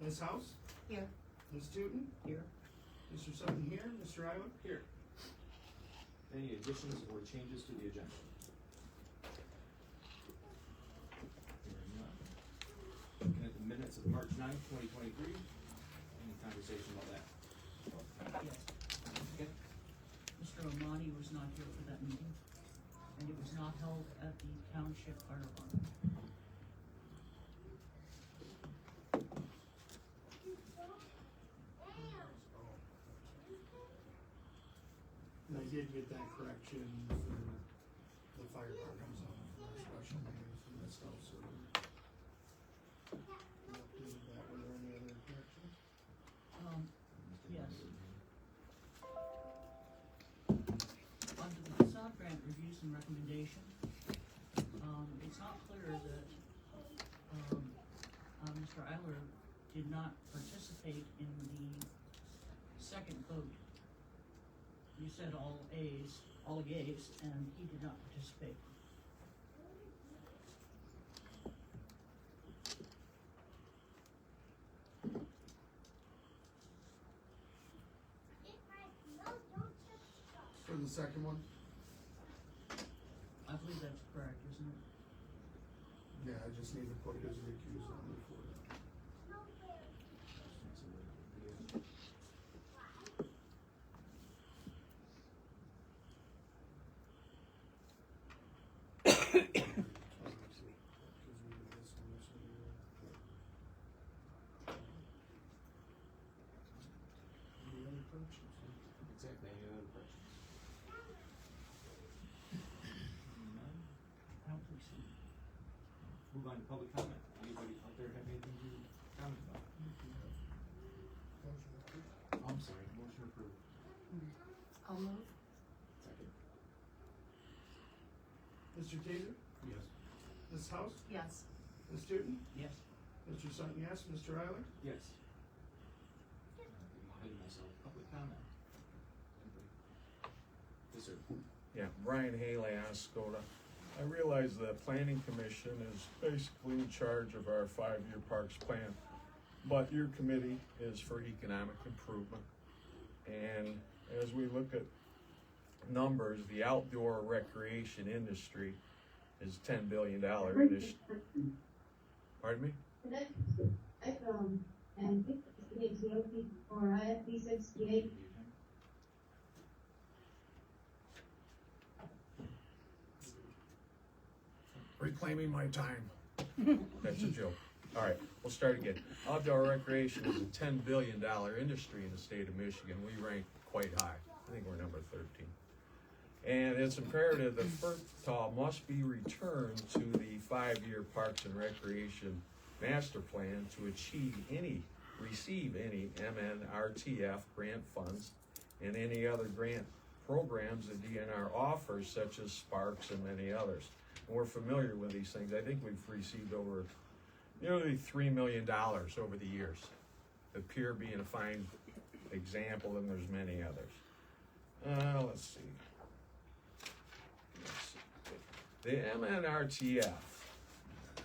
Ms. House? Here. Ms. Tootin? Here. Mr. Sutton here, Mr. Isler? Here. Any additions or changes to the agenda? Hearing none. Looking at the minutes of March 9th, 2023. Any conversation about that? Yes. Okay. Mr. Omani was not here for that meeting, and it was not held at the Township Fire Barn. And I did get that correction for the fire department on our special meetings from this house, so. We updated that, were there any other corrections? Yes. Under the facade grant reviews and recommendation, it's not clear that, Mr. Eiler did not participate in the second vote. You said all yeas, and he did not participate. For the second one? I believe that's correct, isn't it? Yeah, I just need to put his recuse on before that. Any other corrections? Exactly, any other questions? None? I don't think so. Move on to public comment. Anybody out there have anything to comment about? Motion approved. I'm sorry, motion approved. I'll move. Second. Mr. Taser? Yes. Ms. House? Yes. Ms. Tootin? Yes. Mr. Sutton, yes, Mr. Isler? Yes. Reminded myself, public comment. Anybody? Yes, sir. Yeah, Brian Haley, Ascota. I realize the planning commission is basically in charge of our 5-year parks plan, but your committee is for economic improvement. And as we look at numbers, the outdoor recreation industry is $10 billion industry. Pardon me? And or IFB 68. Reclaiming my time. That's a joke. All right, we'll start again. Outdoor recreation is a $10 billion industry in the state of Michigan. We rank quite high. I think we're number 13. And it's imperative that FERTAW must be returned to the 5-year Parks and Recreation Master Plan to receive any MNRTF grant funds and any other grant programs that DNR offers, such as Sparks and many others. And we're familiar with these things. I think we've received over nearly $3 million over the years. The Pier being a fine example, and there's many others. Let's see. The MNRTF.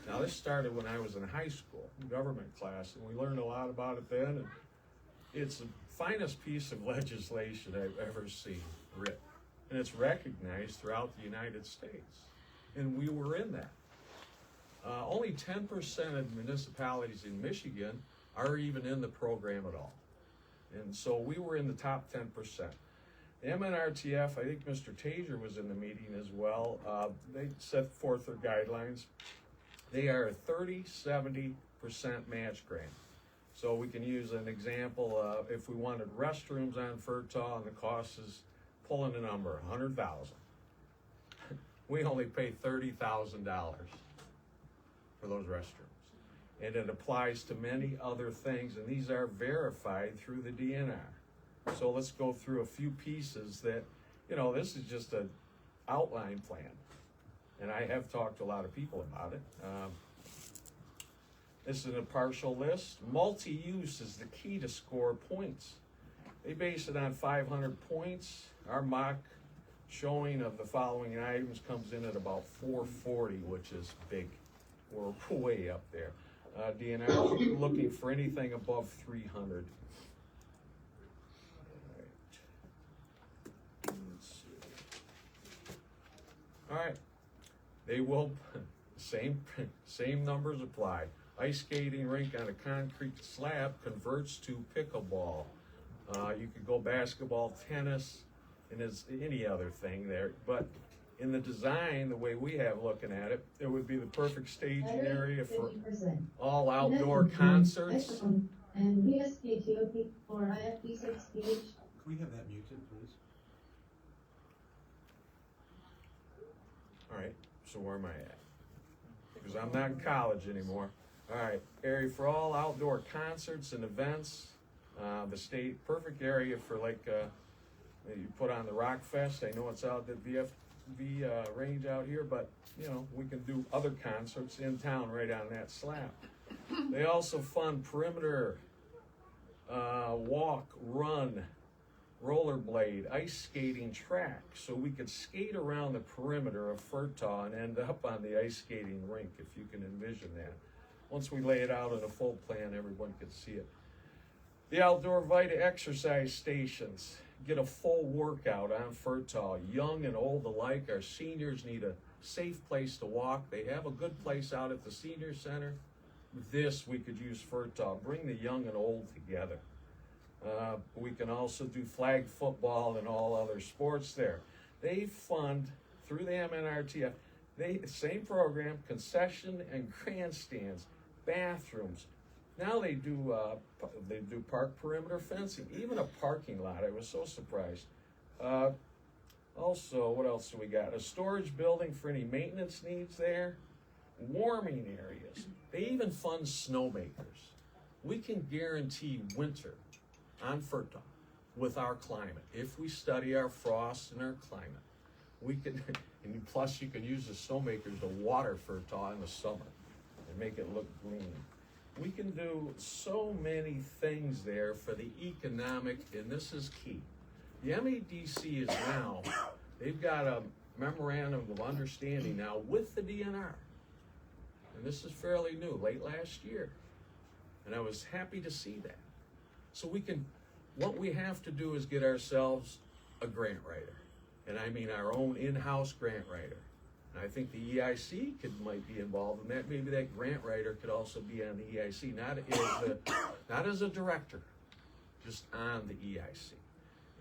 Now this started when I was in high school, government class, and we learned a lot about it then. And it's the finest piece of legislation I've ever seen written. And it's recognized throughout the United States. And we were in that. Only 10% of municipalities in Michigan are even in the program at all. And so we were in the top 10%. The MNRTF, I think Mr. Taser was in the meeting as well. They set forth their guidelines. They are a 30-70% match grant. So we can use an example, if we wanted restrooms on FERTAW and the cost is pulling a number, $100,000. We only pay $30,000 for those restrooms. And it applies to many other things, and these are verified through the DNR. So let's go through a few pieces that, this is just an outline plan. And I have talked to a lot of people about it. This is a partial list. Multi-use is the key to score points. They base it on 500 points. Our mock showing of the following items comes in at about 440, which is big. We're way up there. DNR looking for anything above 300. All right, they will, same numbers apply. Ice skating rink on a concrete slab converts to pickleball. You could go basketball, tennis, and it's any other thing there. But in the design, the way we have looking at it, it would be the perfect staging area for 50%. all outdoor concerts. And VSPTOP or IFP6PH. Can we have that muted, please? All right, so where am I at? Because I'm not in college anymore. All right, area for all outdoor concerts and events. The state, perfect area for like, you put on the Rock Fest. I know it's out at VFV range out here, but you know, we can do other concerts in town right on that slab. They also fund perimeter, walk, run, rollerblade, ice skating track, so we could skate around the perimeter of Furtaw and end up on the ice skating rink, if you can envision that. Once we lay it out in a full plan, everyone could see it. The outdoor Vita exercise stations get a full workout on Furtaw. Young and old alike, our seniors need a safe place to walk. They have a good place out at the senior center. With this, we could use Furtaw, bring the young and old together. We can also do flag football and all other sports there. They fund, through the MNRTF, same program, concession and grandstands, bathrooms. Now they do park perimeter fencing, even a parking lot. I was so surprised. Also, what else do we got? A storage building for any maintenance needs there. Warming areas. They even fund snowmakers. We can guarantee winter on Furtaw with our climate. If we study our frost and our climate, we can, and plus you can use the snowmakers to water Furtaw in the summer and make it look green. We can do so many things there for the economic, and this is key. The MADC is now, they've got a memorandum of understanding now with the DNR. And this is fairly new, late last year. And I was happy to see that. So we can, what we have to do is get ourselves a grant writer. And I mean our own in-house grant writer. And I think the EIC might be involved in that. Maybe that grant writer could also be on the EIC, not as a director, just on the EIC.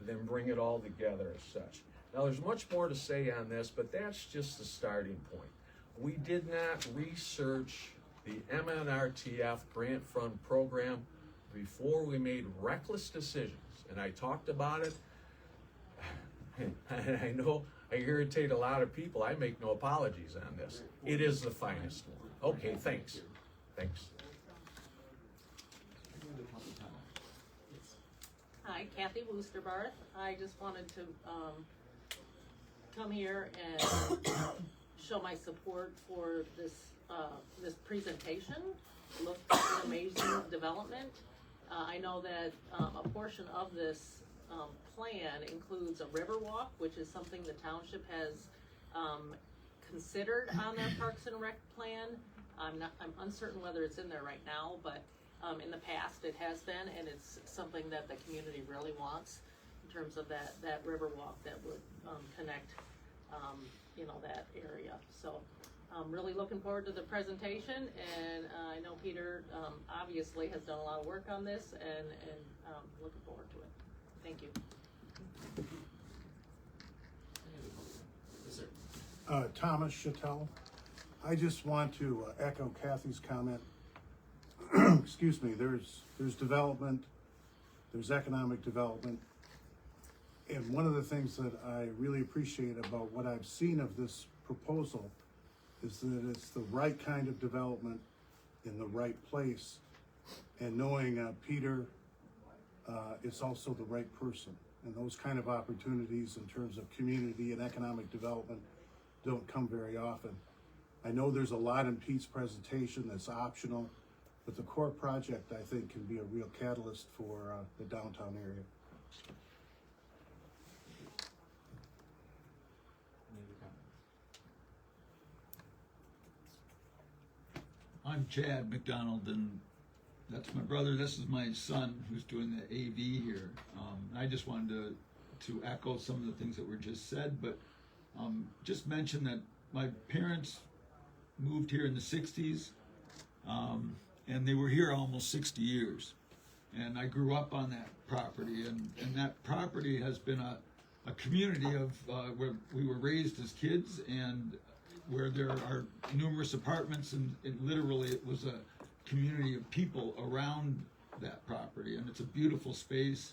And then bring it all together as such. Now there's much more to say on this, but that's just the starting point. We did not research the MNRTF grant fund program before we made reckless decisions. And I talked about it, and I know I irritate a lot of people. I make no apologies on this. It is the finest one. Okay, thanks. Thanks. Hi, Kathy Woosterbarth. I just wanted to come here and show my support for this this presentation. Looked like an amazing development. I know that a portion of this plan includes a river walk, which is something the township has considered on their Parks and Rec plan. I'm uncertain whether it's in there right now, but in the past it has been, and it's something that the community really wants in terms of that river walk that would connect that area. So I'm really looking forward to the presentation, and I know Peter obviously has done a lot of work on this, and looking forward to it. Thank you. Yes, sir. Thomas Chattel. I just want to echo Kathy's comment. Excuse me, there's development, there's economic development. And one of the things that I really appreciate about what I've seen of this proposal is that it's the right kind of development in the right place. And knowing Peter is also the right person. And those kind of opportunities in terms of community and economic development don't come very often. I know there's a lot in Pete's presentation that's optional, but the core project, I think, can be a real catalyst for the downtown area. Any other I'm Chad McDonald, and that's my brother. This is my son who's doing the AV here. I just wanted to echo some of the things that were just said, but just mention that my parents moved here in the 60s, and they were here almost 60 years. And I grew up on that property, and that property has been a community of where we were raised as kids, and where there are numerous apartments, and literally it was a community of people around that property, and it's a beautiful space.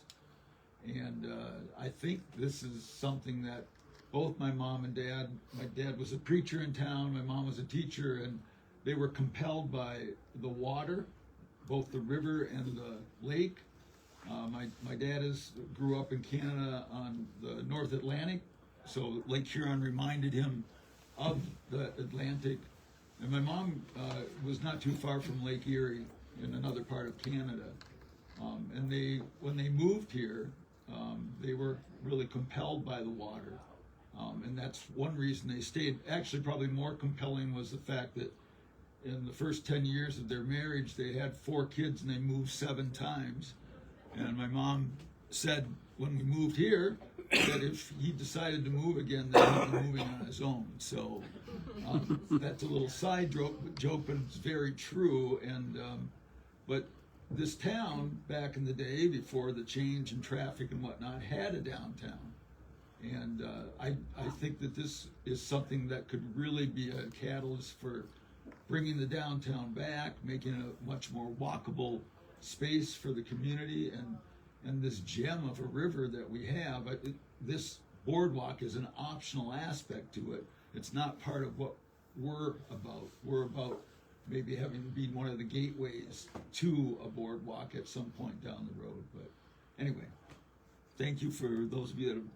And I think this is something that both my mom and dad, my dad was a preacher in town, my mom was a teacher, and they were compelled by the water, both the river and the lake. My dad grew up in Canada on the North Atlantic, so Lake Huron reminded him of the Atlantic. And my mom was not too far from Lake Erie in another part of Canada. And when they moved here, they were really compelled by the water. And that's one reason they stayed. Actually, probably more compelling was the fact that in the first 10 years of their marriage, they had 4 kids and they moved 7 times. And my mom said when we moved here that if he decided to move again, then he'd be moving on his own. So that's a little side joke, but it's very true. And but this town back in the day, before the change in traffic and whatnot, had a downtown. And I think that this is something that could really be a catalyst for bringing the downtown back, making it a much more walkable space for the community, and this gem of a river that we have. This boardwalk is an optional aspect to it. It's not part of what we're about. We're about maybe having to be one of the gateways to a boardwalk at some point down the road. But anyway, thank you for those of you that have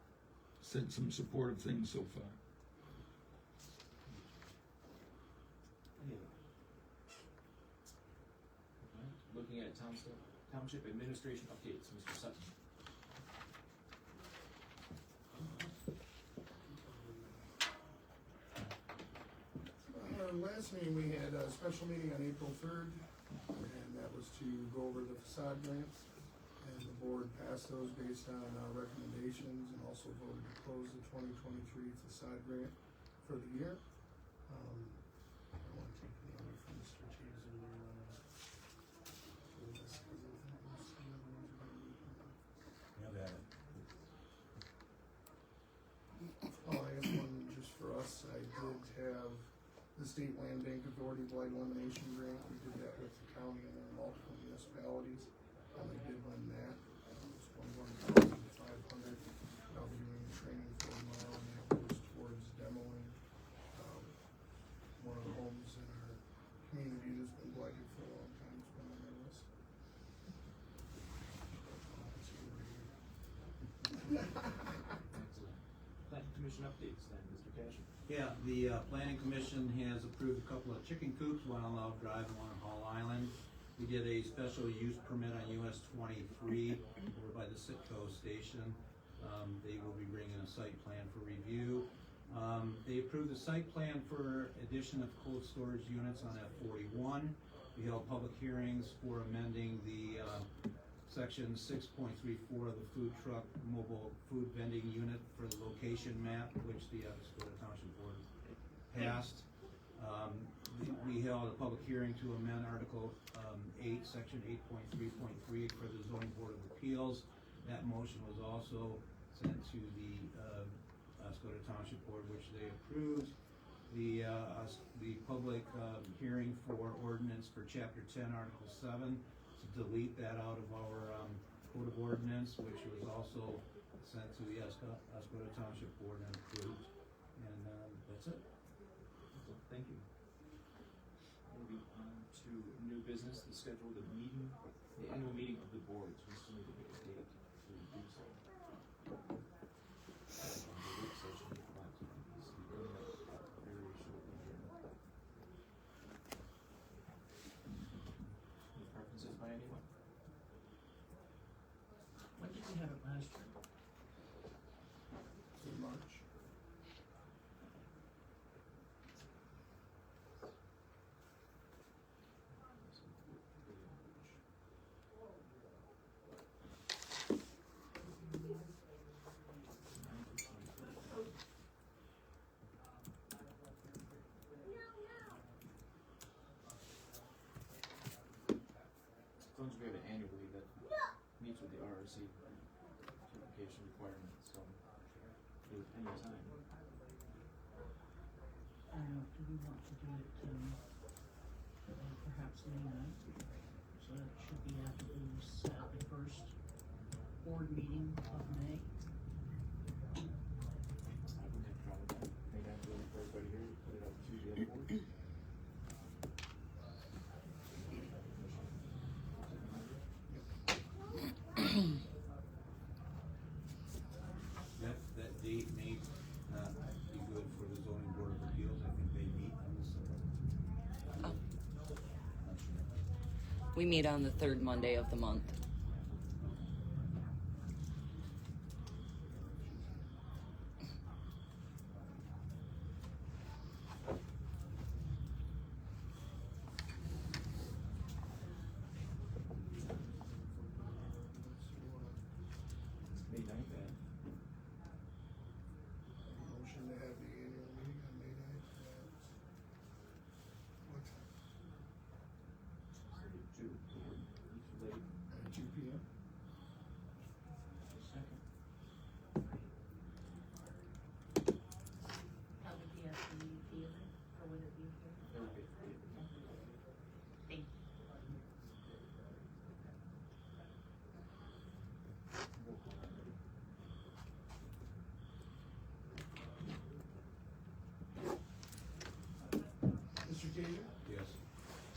said some supportive things so far. Looking at township administration updates, Mr. Sutton. Last meeting, we had a special meeting on April 3rd, and that was to go over the facade grants. And the board passed those based on our recommendations, and also voted to close the 2023 facade grant for the year. I don't want to take any away from Mr. Chaser. Yeah, that. Oh, I have one just for us. I did have the State Land Bank Authority Blight Elimination Grant. We did that with the county and then multiple municipalities. They did win that. It was $21,500. I'll be doing training for tomorrow, and that goes towards demoing one of the homes in our community that's been blighted for a long time. It's been on our list. Excellent. Planning Commission updates then, Mr. Cashin. Yeah, the Planning Commission has approved a couple of chicken coops, one on Loud Drive and one on Hall Island. We did a special use permit on US 23 over by the Sitco station. They will be bringing a site plan for review. They approved the site plan for addition of cold storage units on F41. We held public hearings for amending the section 6.34 of the food truck mobile food vending unit for the location map, which the Escota Township Board passed. We held a public hearing to amend Article 8, Section 8.3.3 for the Zoning Board of Appeals. That motion was also sent to the Escota Township Board, which they approved. The public hearing for ordinance for Chapter 10, Article 7, to delete that out of our Code of Ordinance, which was also sent to the Escota Township Board and approved. And that's it. Thank you. Moving on to new business, the scheduled meeting, the annual meeting of the boards. We still need to make a date to do so. The work session, but this will be going up very shortly here. Any preferences by anyone? When did we have it last year? In March. with the RRC certification requirement, so there was plenty of time. I don't know, do we want to do it, perhaps May 9th? So that should be after the first board meeting of May. I wouldn't have a problem with that. May not be for everybody here, put it out Tuesday at 4. That date may not be good for the zoning board of appeals. I think they meet on the seventh. Not sure. We meet on the third Monday of the month. May 9th at Motion to have the annual meeting on May 9th at what time? 2. Late. At 2 p.m.? Second. That would be at the theater, or would it be here? That would be great. Thank you. Mr. Gager? Yes.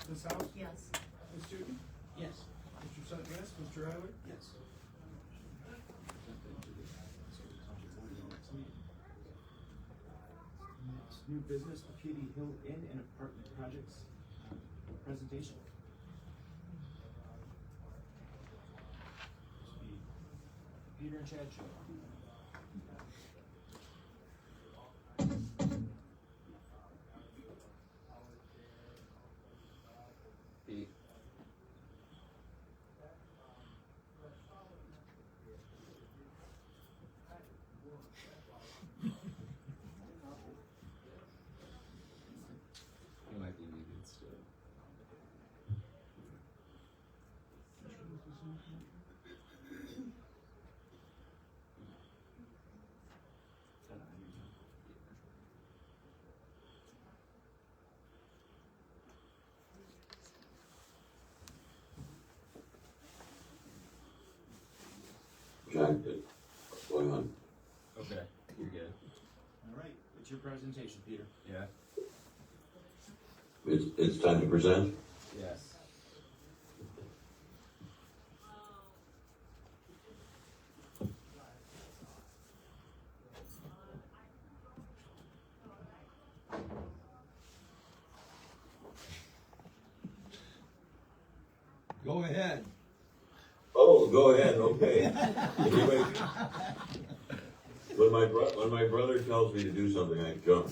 Ms. House? Yes. Ms. Tootin? Yes. Mr. Sutton, yes. Mr. Ryler? Yes. Next, new business, Katy Hill Inn and Apartment Projects, presentation. This will be Peter and Chad show. It might be needed still. Jack, what's going on? Okay, you're good. All right, what's your presentation, Peter? Yeah? It's time to present? Yes. Go ahead. Oh, go ahead, okay. Anyway, when my brother tells me to do something, I jump.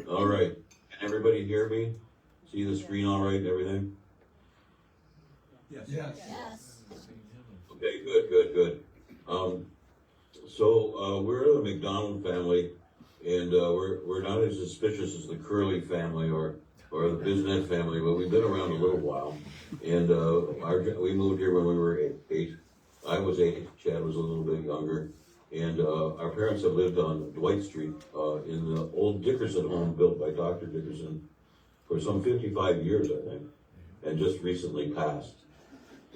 All right, can everybody hear me? See the screen all right and everything? Yes. Yes. Okay, good. So we're the McDonald family, and we're not as suspicious as the Curley family or the Bisnet family, but we've been around a little while. And we moved here when we were 8. I was 8. Chad was a little bit younger. And our parents have lived on Dwight Street in the old Dickerson home built by Dr. Dickerson for some 55 years, I think, and just recently passed.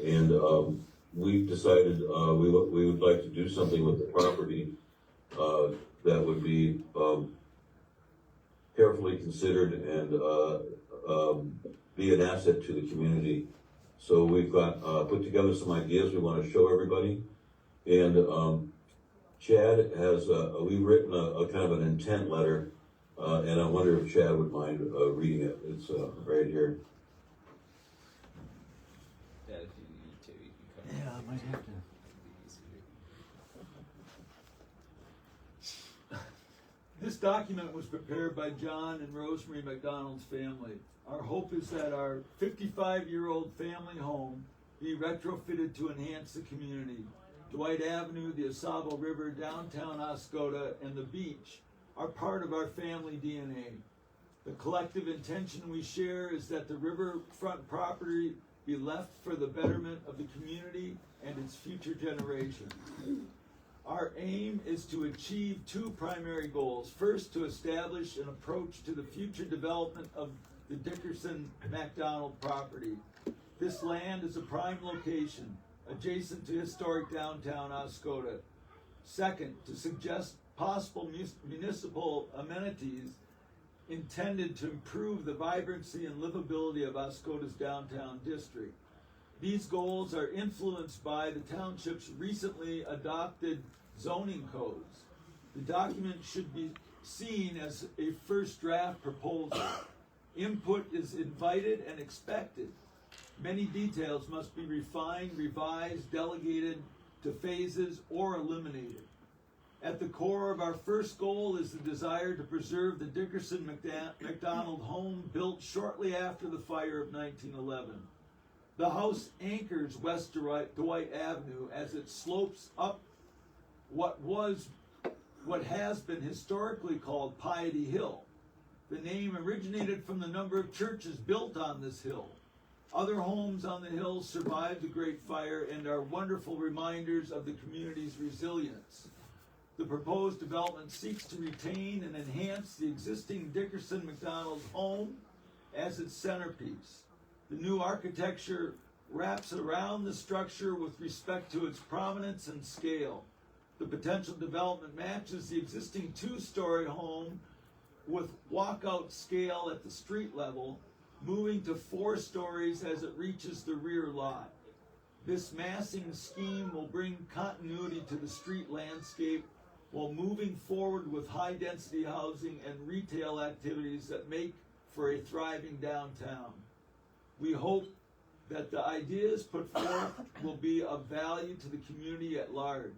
And we decided we would like to do something with the property that would be carefully considered and be an asset to the community. So we've got put together some ideas we want to show everybody. And Chad has, we've written a kind of an intent letter, and I wonder if Chad would mind reading it. It's right here. Yeah, if you need to, you can come. Yeah, I might have to. This document was prepared by John and Rosemary McDonald's family. Our hope is that our 55-year-old family home be retrofitted to enhance the community. Dwight Avenue, the Asabo River, downtown Oscoda, and the beach are part of our family DNA. The collective intention we share is that the riverfront property be left for the betterment of the community and its future generations. Our aim is to achieve two primary goals. First, to establish an approach to the future development of the Dickerson McDonald property. This land is a prime location, adjacent to historic downtown Oscoda. Second, to suggest possible municipal amenities intended to improve the vibrancy and livability of Oscoda's downtown district. These goals are influenced by the township's recently adopted zoning codes. The document should be seen as a first draft proposal. Input is invited and expected. Many details must be refined, revised, delegated to phases, or eliminated. At the core of our first goal is the desire to preserve the Dickerson McDonald home built shortly after the fire of 1911. The house anchors West Dwight Avenue as it slopes up what has been historically called Piety Hill. The name originated from the number of churches built on this hill. Other homes on the hill survived the Great Fire and are wonderful reminders of the community's resilience. The proposed development seeks to retain and enhance the existing Dickerson McDonald home as its centerpiece. The new architecture wraps around the structure with respect to its prominence and scale. The potential development matches the existing two-story home with walkout scale at the street level, moving to 4 stories as it reaches the rear lot. This massing scheme will bring continuity to the street landscape while moving forward with high-density housing and retail activities that make for a thriving downtown. We hope that the ideas put forth will be of value to the community at large.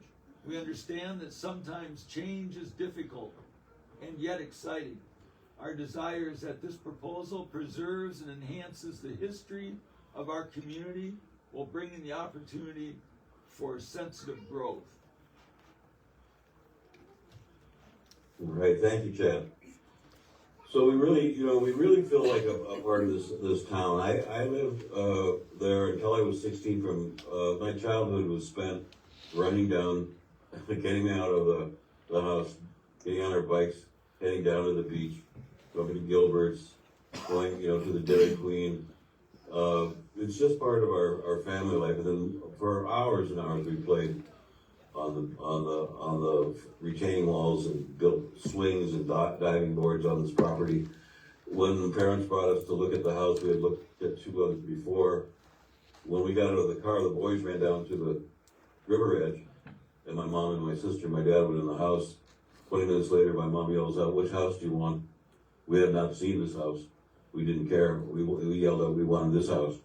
We understand that sometimes change is difficult and yet exciting. Our desire is that this proposal preserves and enhances the history of our community while bringing the opportunity for sensitive growth. All right, thank you, Chad. So we really feel like a part of this town. I lived there until I was 16. From my childhood was spent running down, getting out of the house, getting on our bikes, heading down to the beach, going to Gilbert's, going to the Dairy Queen. It's just part of our family life. And then for hours and hours we played on the retaining walls and built swings and diving boards on this property. When parents brought us to look at the house, we had looked at 2 months before. When we got out of the car, the boys ran down to the river edge, and my mom and my sister, my dad were in the house. 20 minutes later, my mom yells out, "Which house do you want?" We had not seen this house. We didn't care. We yelled out, "We wanted this house."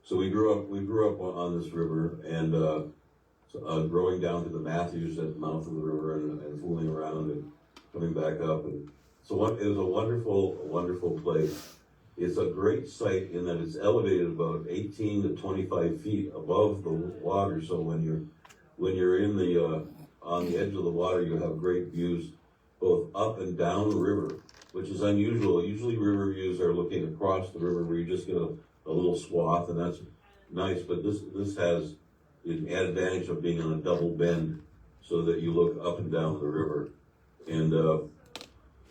So we grew up on this river, and growing down to the Matthews at the mouth of the river and fooling around and coming back up. And so it was a wonderful place. It's a great site in that it's elevated about 18 to 25 feet above the water. So when you're in on the edge of the water, you have great views both up and down the river, which is unusual. Usually river views are looking across the river where you just get a little swath, and that's nice. But this has the advantage of being on a double bend so that you look up and down the river. And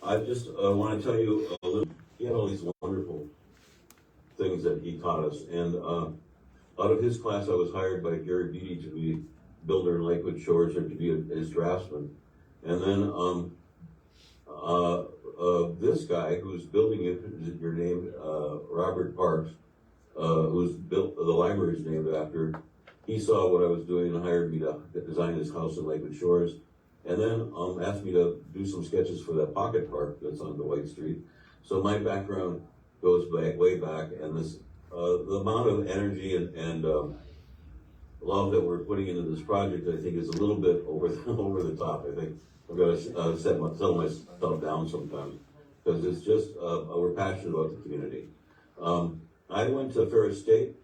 I just want to tell you a little, he had all these wonderful things that he taught us. And out of his class, I was hired by Gary Beatty to be builder in Lakewood Shores, or to be his draftsman. And then this guy who's building it, your name, Robert Parks, who's built, the library is named after, he saw what I was doing and hired me to design his house in Lakewood Shores, and then asked me to do some sketches for that pocket park that's on Dwight Street. So my background goes way back, and this the amount of energy and love that we're putting into this project, I think, is a little bit over the top. I think I'm going to settle myself down sometimes, because it's just we're passionate about the community. I went to Ferris State.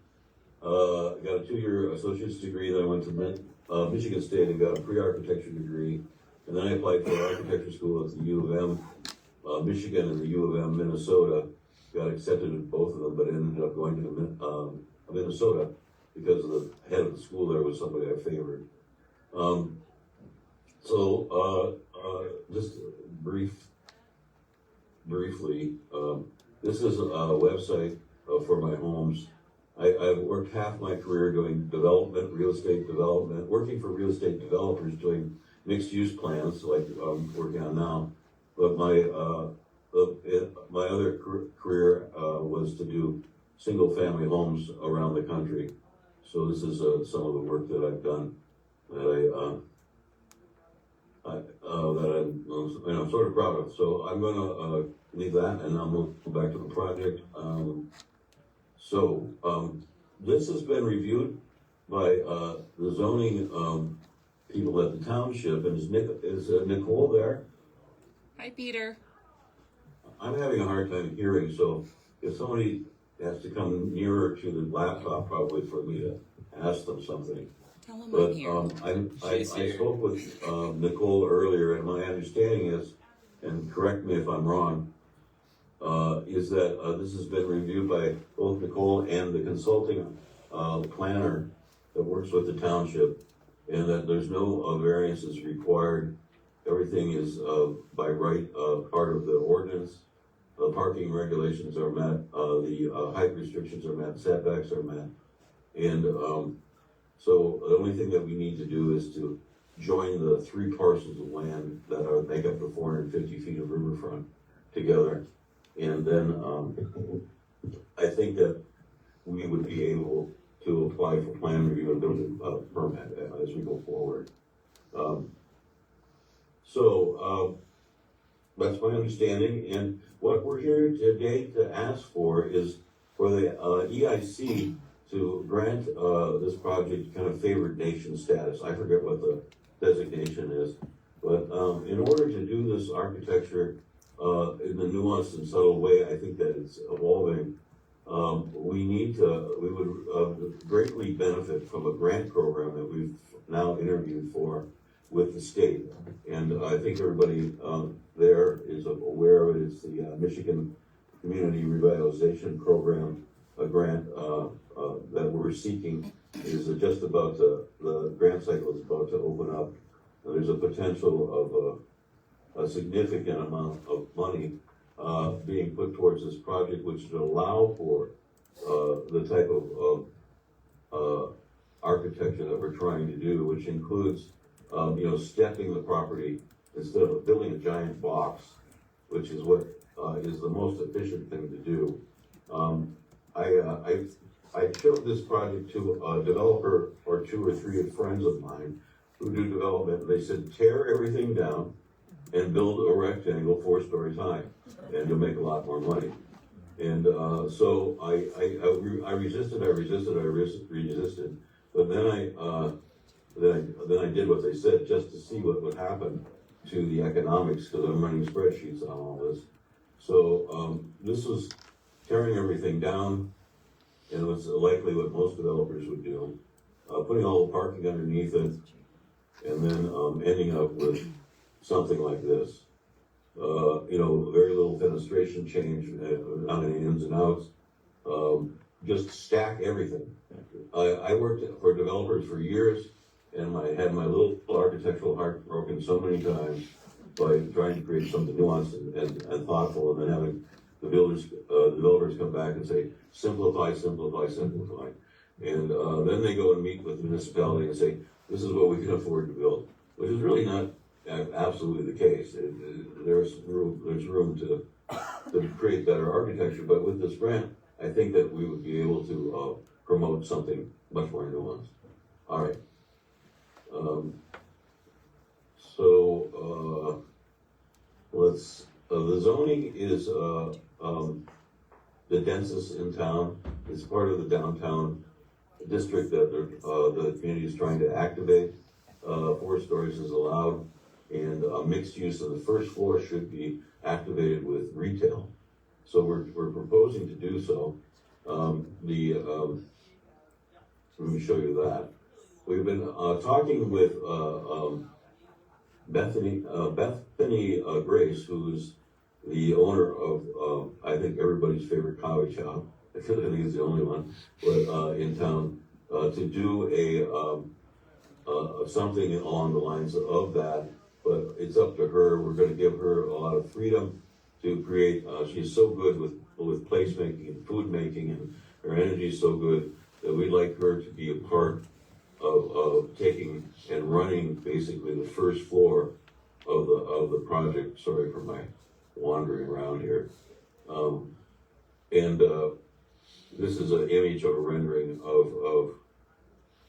Got a 2-year associate's degree. Then I went to Michigan State and got a pre-architecture degree. And then I applied for architecture school at the U of M, Michigan, and the U of M, Minnesota. Got accepted at both of them, but ended up going to Minnesota, because of the head of the school there was somebody I favored. Just briefly, this is a website for my homes. I've worked half my career doing development, real estate development, working for real estate developers doing mixed use plans like I'm working on now. But my other career was to do single family homes around the country. So this is some of the work that I've done that I'm sort of proud of. So I'm gonna leave that and I'll move back to the project. This has been reviewed by the zoning people at the township. And is Nicole there? Hi, Peter. I'm having a hard time hearing, so if somebody has to come nearer to the laptop probably for me to ask them something. Tell him But I'm here. I spoke with Nicole earlier, and my understanding is, and correct me if I'm wrong, is that this has been reviewed by both Nicole and the consulting planner that works with the township, and that there's no variances required. Everything is by right part of the ordinance. The parking regulations are met, the height restrictions are met, setbacks are met, and so the only thing that we need to do is to join the 3 parcels of land that make up the 450 feet of riverfront together. And then I think that we would be able to apply for plan review and building permit as we go forward. That's my understanding. And what we're here today to ask for is for the EIC to grant this project kind of favored nation status. I forget what the designation is, but in order to do this architecture in the nuanced and subtle way, I think that it's evolving. We would greatly benefit from a grant program that we've now interviewed for with the state. And I think everybody there is aware of it. It's the Michigan Community Revitalization Program, a grant that we're seeking is just about the grant cycle is about to open up. There's a potential of a significant amount of money being put towards this project, which would allow for the type of architecture that we're trying to do, which includes stepping the property instead of building a giant box, which is what is the most efficient thing to do. I showed this project to a developer or 2 or 3 friends of mine who do development. They said, tear everything down and build a rectangle 4 stories high, and you'll make a lot more money. And so I resisted, but then I did what they said just to see what would happen to the economics, because I'm running spreadsheets on all this. So this was tearing everything down, and it was likely what most developers would do, putting all the parking underneath it, and then ending up with something like this. Very little fenestration change, not any ins and outs. Just stack everything. I worked for developers for years, and I had my little architectural heart broken so many times by trying to create something nuanced and thoughtful, and then having the developers come back and say, simplify. And then they go and meet with the municipality and say, this is what we can afford to build, which is really not absolutely the case. There's room to create better architecture, but with this grant, I think that we would be able to promote something much more nuanced. All right. The zoning is the densest in town. It's part of the downtown district that the community is trying to activate. 4 stories is allowed, and mixed use of the first floor should be activated with retail. So we're proposing to do so. Let me show you that. We've been talking with Bethany Grace, who's the owner of I think everybody's favorite coffee shop, I think it's the only one, but, in town, to do something along the lines of that, but it's up to her. We're gonna give her a lot of freedom to create. She's so good with placemaking and food making, and her energy is so good that we'd like her to be a part of taking and running basically the first floor of the project. Sorry for my wandering around here. This is an image or a rendering of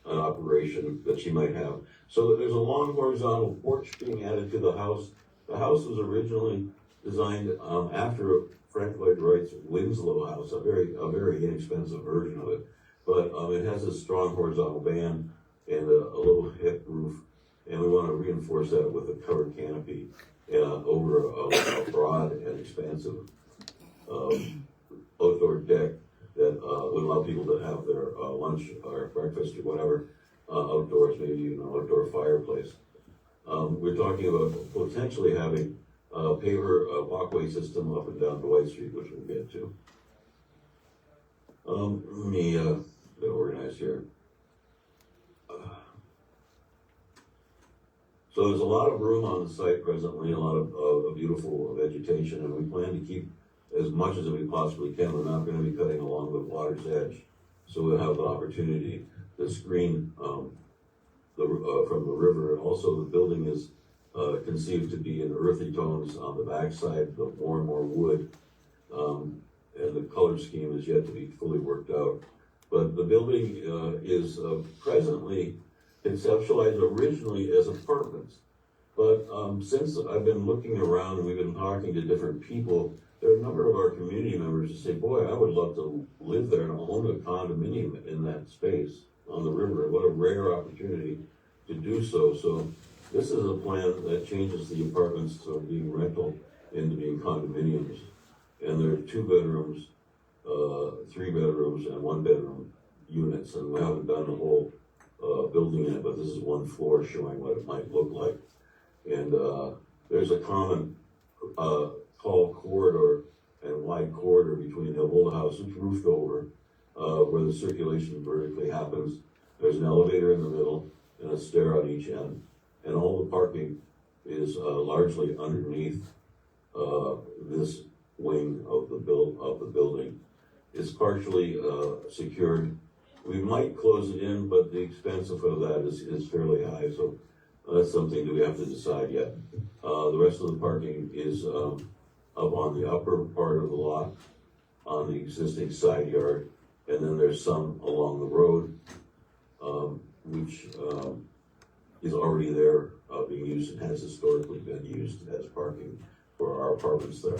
an operation that she might have. So there's a long horizontal porch being added to the house. The house was originally designed after Frank Lloyd Wright's Winslow house, a very inexpensive version of it. But it has a strong horizontal band and a little hip roof, and we want to reinforce that with a covered canopy over a broad and expansive outdoor deck that would allow people to have their lunch or breakfast or whatever outdoors, maybe even an outdoor fireplace. We're talking about potentially having a paver walkway system up and down Dwight Street, which we'll get to. Let me get organized here. So there's a lot of room on the site presently, a lot of beautiful vegetation, and we plan to keep as much as we possibly can. We're not going to be cutting along the water's edge, so we'll have the opportunity to screen from the river. Also, the building is conceived to be in earthy tones on the backside, but more and more wood, and the color scheme is yet to be fully worked out. But the building is presently conceptualized originally as apartments. But since I've been looking around and we've been talking to different people, there are a number of our community members who say, boy, I would love to live there and own a condominium in that space on the river. What a rare opportunity to do so. So this is a plan that changes the apartments from being rental into being condominiums. And there are 2 bedrooms, 3 bedrooms, and 1 bedroom units. And we haven't done the whole building yet, but this is 1 floor showing what it might look like. And there's a common tall corridor and wide corridor between the whole house. It's roofed over, where the circulation vertically happens. There's an elevator in the middle and a stair on each end. And all the parking is largely underneath this wing of the building. It's partially secured. We might close it in, but the expense of that is fairly high, so that's something that we have to decide yet. The rest of the parking is up on the upper part of the lot, on the existing side yard, and then there's some along the road, which is already there, being used and has historically been used as parking for our apartments there.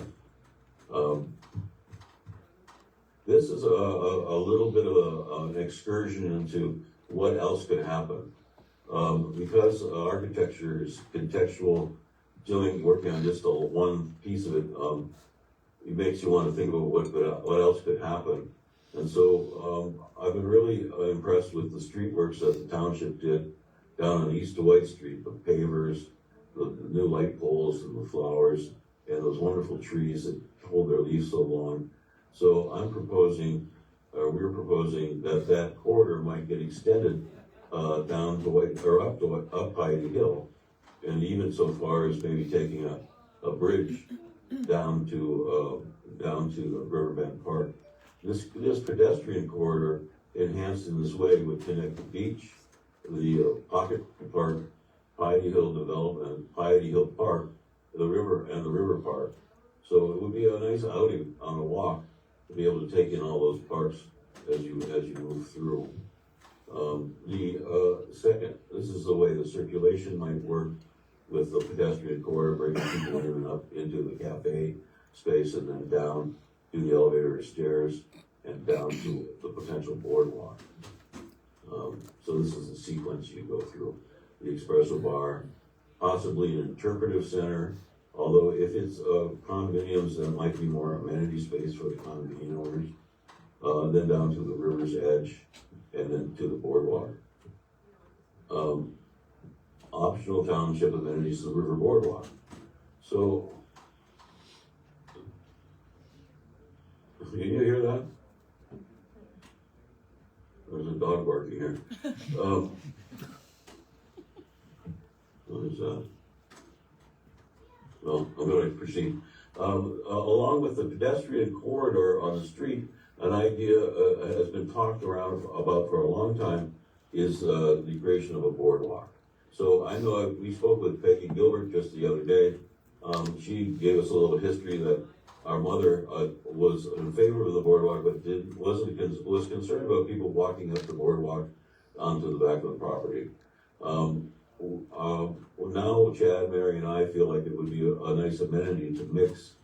This is a little bit of an excursion into what else could happen. Because architecture is contextual, working on just one piece of it, it makes you want to think about what else could happen. And so I've been really impressed with the street works that the township did down on East Dwight Street, the pavers, the new light poles and the flowers, and those wonderful trees that hold their leaves so long. So we're proposing that corridor might get extended down up Piety Hill, and even so far as maybe taking a bridge down to the Riverbend Park. This pedestrian corridor, enhanced in this way, would connect the beach, the pocket park, Piety Hill development, Piety Hill Park, the river, and the river park. So it would be a nice outing on a walk to be able to take in all those parks as you move through. This is the way the circulation might work with the pedestrian corridor, bringing people in and up into the cafe space, and then down to the elevator stairs and down to the potential boardwalk. So this is the sequence you go through. The espresso bar, possibly an interpretive center, although if it's condominiums, then it might be more amenity space for the condominium owners. Then down to the river's edge, and then to the boardwalk. Optional township amenities, the river boardwalk. So, can you hear that? dog barking here. What is that? Well, I'm going to proceed. Along with the pedestrian corridor on the street, an idea has been talked around about for a long time is the creation of a boardwalk. So I know we spoke with Peggy Gilbert just the other day. She gave us a little history that our mother was in favor of the boardwalk, but was concerned about people walking up the boardwalk onto the back of the property. Now Chad, Mary, and I feel like it would be a nice amenity to mix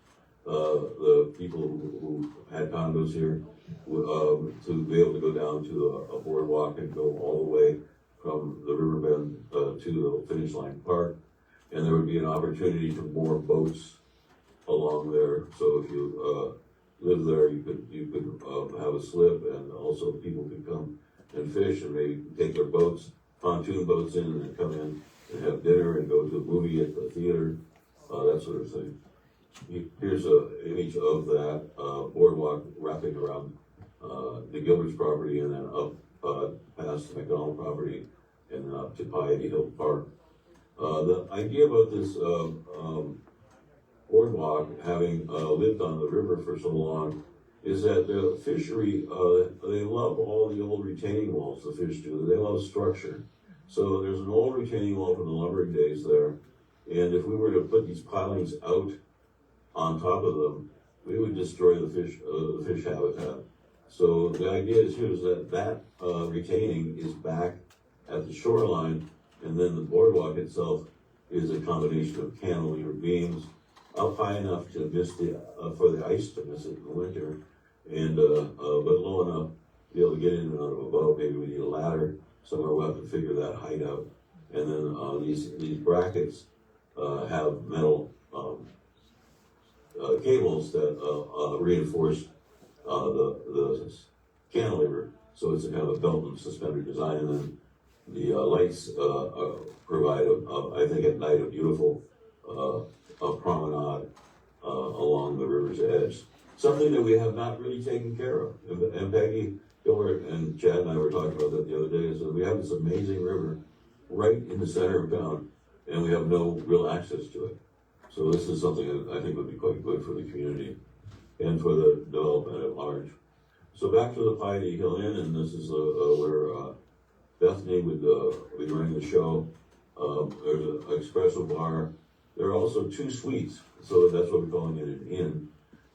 the people who had condos here to be able to go down to a boardwalk and go all the way from the riverbend to the finish line park. And there would be an opportunity to moor boats along there. So if you live there, you could have a slip, and also people could come and fish and maybe take their boats, pontoon boats in, and then come in and have dinner and go to a movie at the theater, that sort of thing. Here's an image of that boardwalk wrapping around the Gilbert's property and then up past the McDonald property and then up to Piety Hill Park. The idea about this boardwalk, having lived on the river for so long, is that the fishery, they love all the old retaining walls, the fish do. They love structure. So there's an old retaining wall from the lumbering days there, and if we were to put these pilings out on top of them, we would destroy the fish habitat. So the idea is here is that retaining is back at the shoreline, and then the boardwalk itself is a combination of cantilever beams up high enough to miss for the ice to miss it in the winter, and but low enough to be able to get in and out of a boat. Maybe we need a ladder somewhere. We'll have to figure that height out. And then these brackets have metal cables that reinforce the cantilever, so it's a kind of a belt and suspender design. And then the lights provide, I think, at night a beautiful promenade along the river's edge. Something that we have not really taken care of. And Peggy Gilbert and Chad and I were talking about that the other day. Is that we have this amazing river right in the center of town, and we have no real access to it. So this is something that I think would be quite good for the community and for the development at large. So back to the Piety Hill Inn, and this is where Bethany would be running the show. There's an espresso bar. There are also 2 suites, so that's what we're calling it an inn.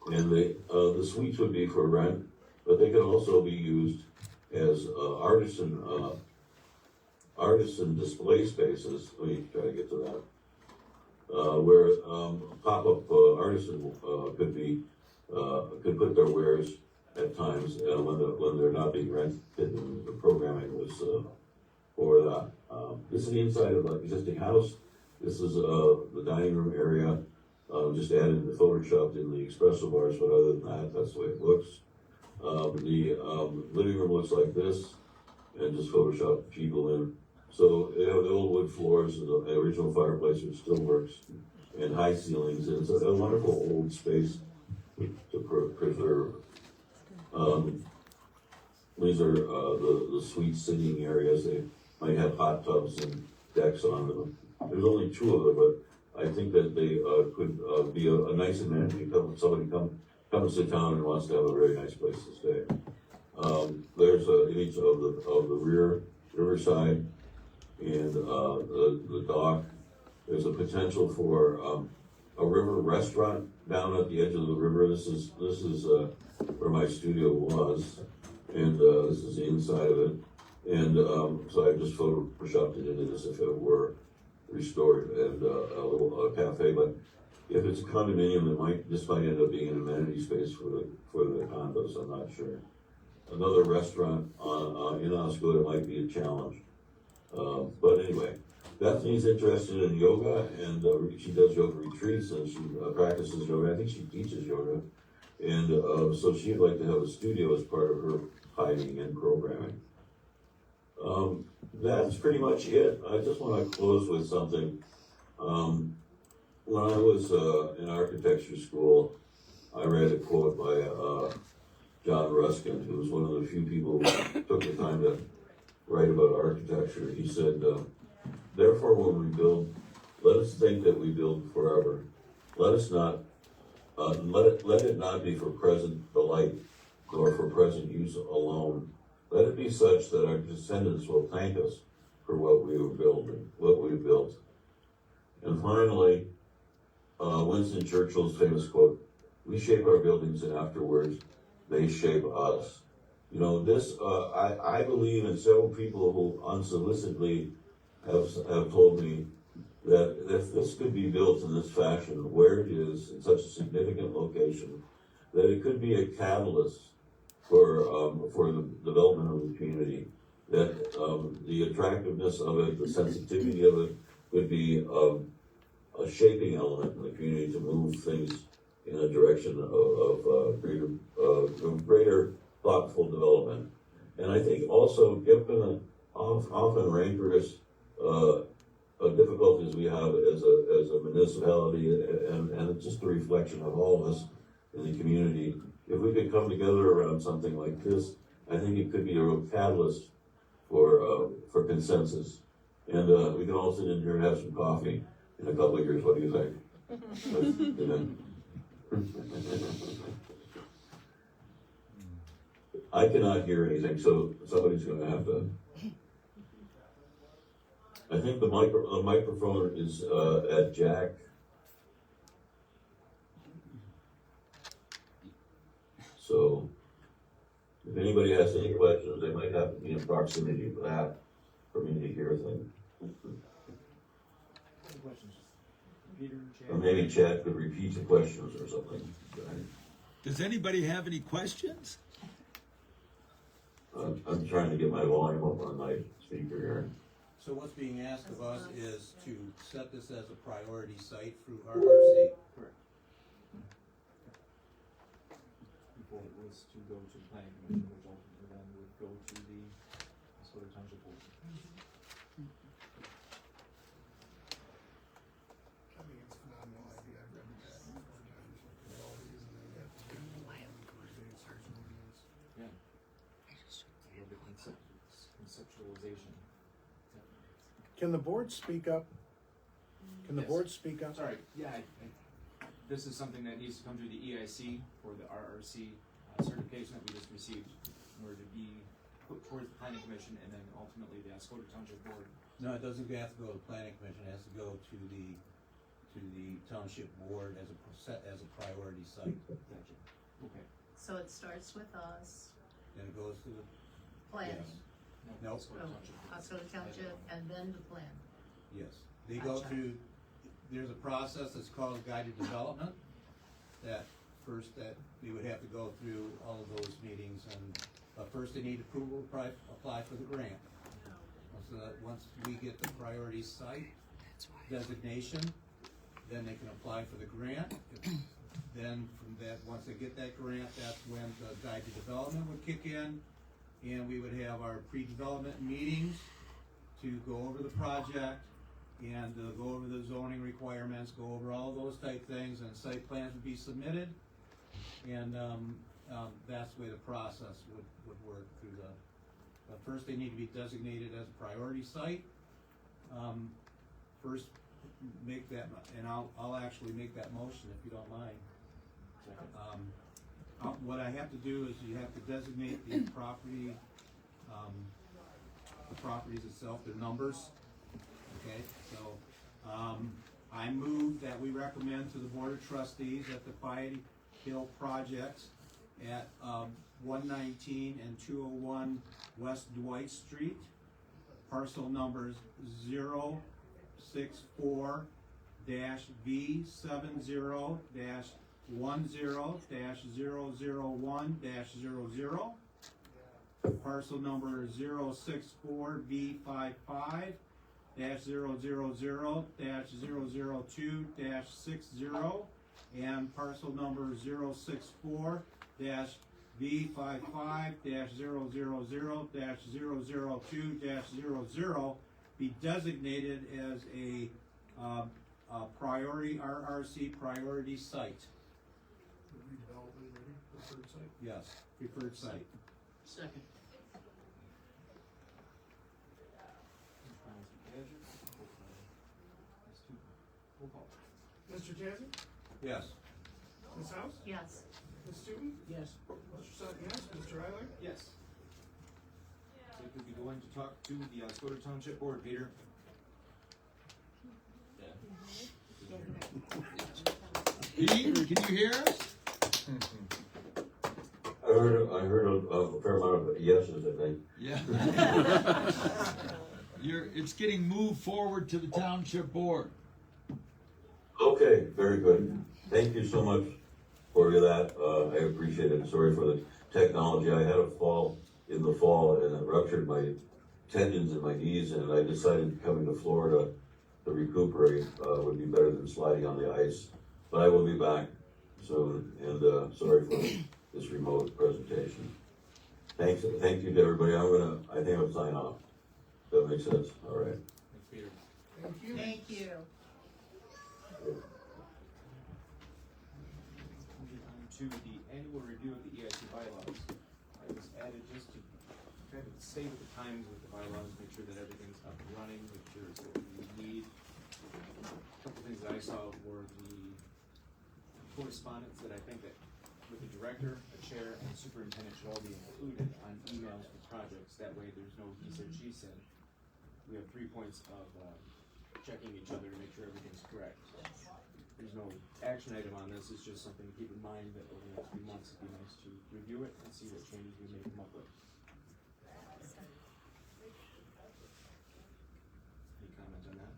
And the suites would be for rent, but they could also be used as artisan display spaces. Let me try to get to that. Where pop-up artisan could put their wares at times when they're not being rented, and the programming was for that. This is the inside of an existing house. This is the dining room area. Just added and photoshopped in the espresso bars, but other than that, that's the way it looks. The living room looks like this, and just photoshopped people in. So they have the old wood floors, and the original fireplace, which still works, and high ceilings, and it's a wonderful old space to preserve. These are the suite sitting areas. They might have hot tubs and decks on them. There's only 2 of them, but I think that they could be a nice amenity. Somebody comes to town and wants to have a very nice place to stay. There's an image of the rear riverside and the dock. There's a potential for a river restaurant down at the edge of the river. This is where my studio was, and this is the inside of it. And so I just photoshopped it into this if it were restored, and a little cafe. But if it's a condominium, this might end up being an amenity space for the condos. I'm not sure. Another restaurant in Oscoda might be a challenge. But anyway, Bethany's interested in yoga, and she does yoga retreats, and she practices yoga. I think she teaches yoga, and so she'd like to have a studio as part of her hiding and programming. That's pretty much it. I just want to close with something. When I was in architecture school, I read a quote by John Ruskin, who was one of the few people who took the time to write about architecture. He said, therefore when we build, let us think that we build forever. Let us not, let it not be for present delight, nor for present use alone. Let it be such that our descendants will thank us for what we have built. And finally, Winston Churchill's famous quote, "We shape our buildings and afterwards they shape us." You know, this, I believe, and several people who unsolicitedly have told me that if this could be built in this fashion, where it is in such a significant location, that it could be a catalyst for the development of the community. That the attractiveness of it, the sensitivity of it, would be a shaping element in the community to move things in a direction of greater thoughtful development. And I think also, given the often rancorous difficulties we have as a municipality, and it's just a reflection of all of us in the community, if we could come together around something like this, I think it could be a real catalyst for consensus. And we can all sit in here and have some coffee in a couple of years. What do you think? Amen. I cannot hear anything, so somebody's going to have to. I think the microphone is at Jack. So, if anybody has any questions, they might have to be in proximity to that for me to hear things. Any questions? Peter, Chad? Or maybe Chad could repeat the questions or something. Does anybody have any questions? I'm trying to get my volume up on my speaker here. So what's being asked of us is to set this as a priority site through RRC. Correct. Before it was to go to the planning commission, which ultimately then would go to the Minnesota Township Board. I think it's a phenomenal idea. I've read that 4 times. Looked at all these, and then you have to do it. Yeah. A little bit conceptualization. Can the board speak up? Can the Yes. board speak up? Sorry, yeah, this is something that needs to come through the EIC for the RRC certification that we just received in order to be put towards the planning commission and then ultimately the Ascota Township Board. No, it doesn't have to go to the planning commission, it has to go to the township board as a priority site. Gotcha. Okay. So it starts with us, Then it goes to the, planning, Nope. Ascota Township Board. Osceola Township, and then the plan. yes, they go Gotcha. through, there's a process that's called guided development, that they would have to go through all of those meetings, and, first they need approval to apply for the grant. Once we get the priority site designation, then they can apply for the grant. Then from that, once they get that grant, that's when the guided development would kick in, and we would have our pre-development meetings to go over the project and go over the zoning requirements, go over all those type things, and site plans would be submitted. And that's the way the process would work through but first they need to be designated as a priority site. First, make that, and I'll actually make that motion if you don't mind. What I have to do is you have to designate the property, the properties itself, their numbers. Okay, so I move that we recommend to the Board of Trustees that the Piety Hill project at 119 and 201 West Dwight Street, parcel numbers 064-V70-10-001-000, parcel number 064-V55-000-002-60, and parcel number 064-V55-000-002-00 be designated as a priority RRC priority site. Redevelopment ready, preferred site? Yes, preferred site. Second. Kazin? Yes. Ms. House? Yes. Ms. Stewart? Yes. Mr. Sutton, yes. Mr. Eiler? Yes. So if we'd be going to talk to the Oscoda Township Board, Peter. Pete, can you hear us? I heard a fair amount of yeses, I think. Yeah. It's getting moved forward to the township board. Okay, very good. Thank you so much for that. I appreciate it. Sorry for the technology. I had a fall in the fall and I ruptured my tendons in my knees, and I decided coming to Florida to recuperate would be better than sliding on the ice. But I will be back soon, and sorry for this remote presentation. Thank you to everybody. I think I'll sign off. That makes sense. All right. Thanks, Peter. Thank you. Thank you. Moving on to the annual review of the EIC bylaws. It was added just to kind of stay with the times with the bylaws, make sure that everything's up and running, make sure it's what we need. A couple things that I saw were the correspondence that I think that with the director, a chair, and the superintendent should all be included on emails for projects. That way there's no he said, she said. We have 3 points of checking each other to make sure everything's correct. There's no action item on this, it's just something to keep in mind that over the next few months it'd be nice to review it and see what changes we may come up with. Any comments on that?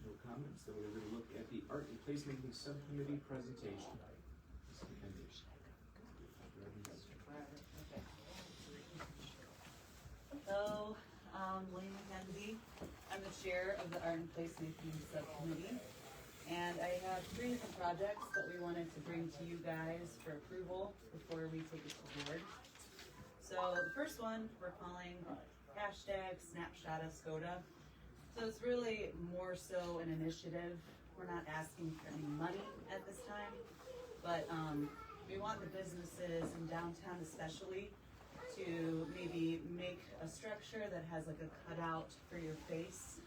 No comments, then we're gonna look at the art and placemaking subcommittee presentation. So, Lane McKenzie, I'm the chair of the Art and Placemaking Subcommittee, and I have 3 different projects that we wanted to bring to you guys for approval before we take it to board. So the first one we're calling #Snapshot Oscoda. So it's really more so an initiative. We're not asking for any money at this time, but we want the businesses in downtown especially to maybe make a structure that has like a cutout for your face,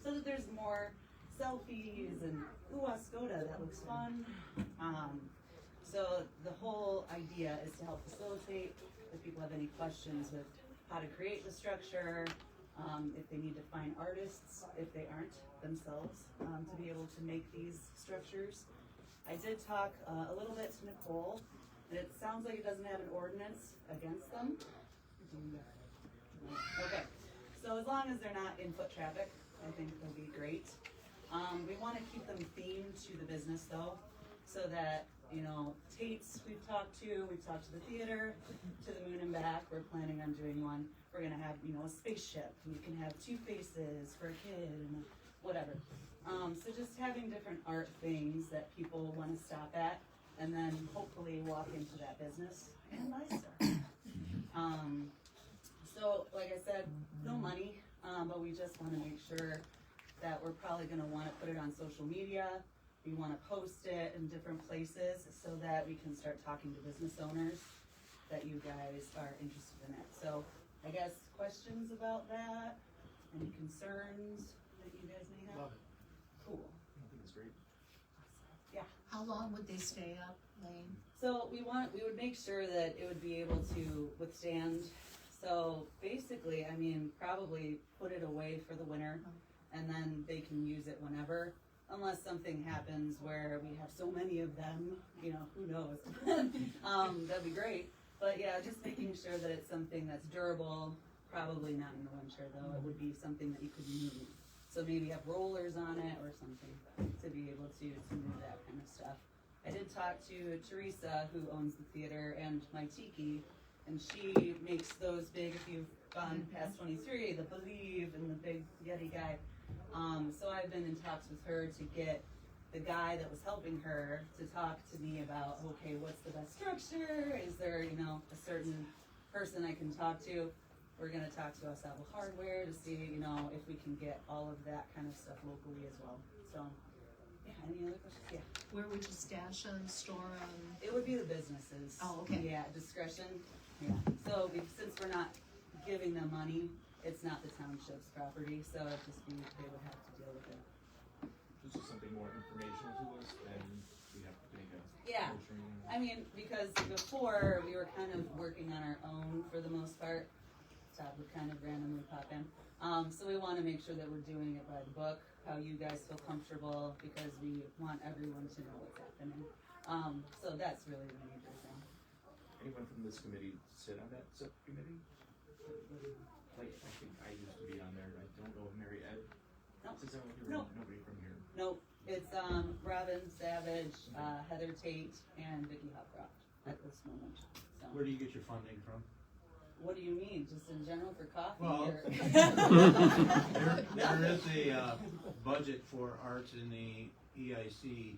so that there's more selfies and ooh, Oscoda, that looks fun. So the whole idea is to help facilitate if people have any questions with how to create the structure, if they need to find artists, if they aren't themselves, to be able to make these structures. I did talk a little bit to Nicole, and it sounds like it doesn't have an ordinance against them. Okay, so as long as they're not in foot traffic, I think they'll be great. We want to keep them themed to the business though, so that, you know, Tate's we've talked to the theater, to the moon and back. We're planning on doing one. We're gonna have, you know, a spaceship. You can have 2 faces for a kid and whatever. So just having different art things that people want to stop at, and then hopefully walk into that business and buy stuff. So like I said, no money, but we just want to make sure that we're probably going to want to put it on social media. We want to post it in different places so that we can start talking to business owners that you guys are interested in it. So I guess questions about that? Any concerns that you guys may have? Love it. Cool. I think it's great. Yeah. How long would they stay up, Lane? So we would make sure that it would be able to withstand. So basically, I mean, probably put it away for the winter, and then they can use it whenever, unless something happens where we have so many of them, you know, who knows? That'd be great. But yeah, just making sure that it's something that's durable, probably not in the winter though. It would be something that you could move. So maybe have rollers on it or something to be able to move that kind of stuff. I did talk to Teresa, who owns the theater, and my tiki, and she makes those big, if you've gone past 23, the Believe and the big Yeti guy. So I've been in talks with her to get the guy that was helping her to talk to me about, okay, what's the best structure? Is there, you know, a certain person I can talk to? We're gonna talk to Osable Hardware to see, you know, if we can get all of that kind of stuff locally as well. So, yeah, any other questions? Yeah. Where would you stash them, store them? It would be the businesses. Oh, okay. Yeah, discretion. Yeah. So since we're not giving them money, it's not the township's property, so it'd just be, they would have to deal with it. This is something more informational to us, and we have to make a Yeah. motion. I mean, because before, we were kind of working on our own for the most part. Todd would kind of randomly pop in. So we wanna make sure that we're doing it by the book, how you guys feel comfortable, because we want everyone to know what's happening. So that's really the major thing. Anyone from this committee sit on that subcommittee? Like, I think I used to be on there, I don't know if Mary Ed. Nope. Is that what you're, Nope. nobody from here? Nope, it's, Robin Savage, Heather Tate, and Vicki Hopcroft at this moment, so. Where do you get your funding from? What do you mean, just in general for coffee Well, or? There is a, budget for arts in the EIC,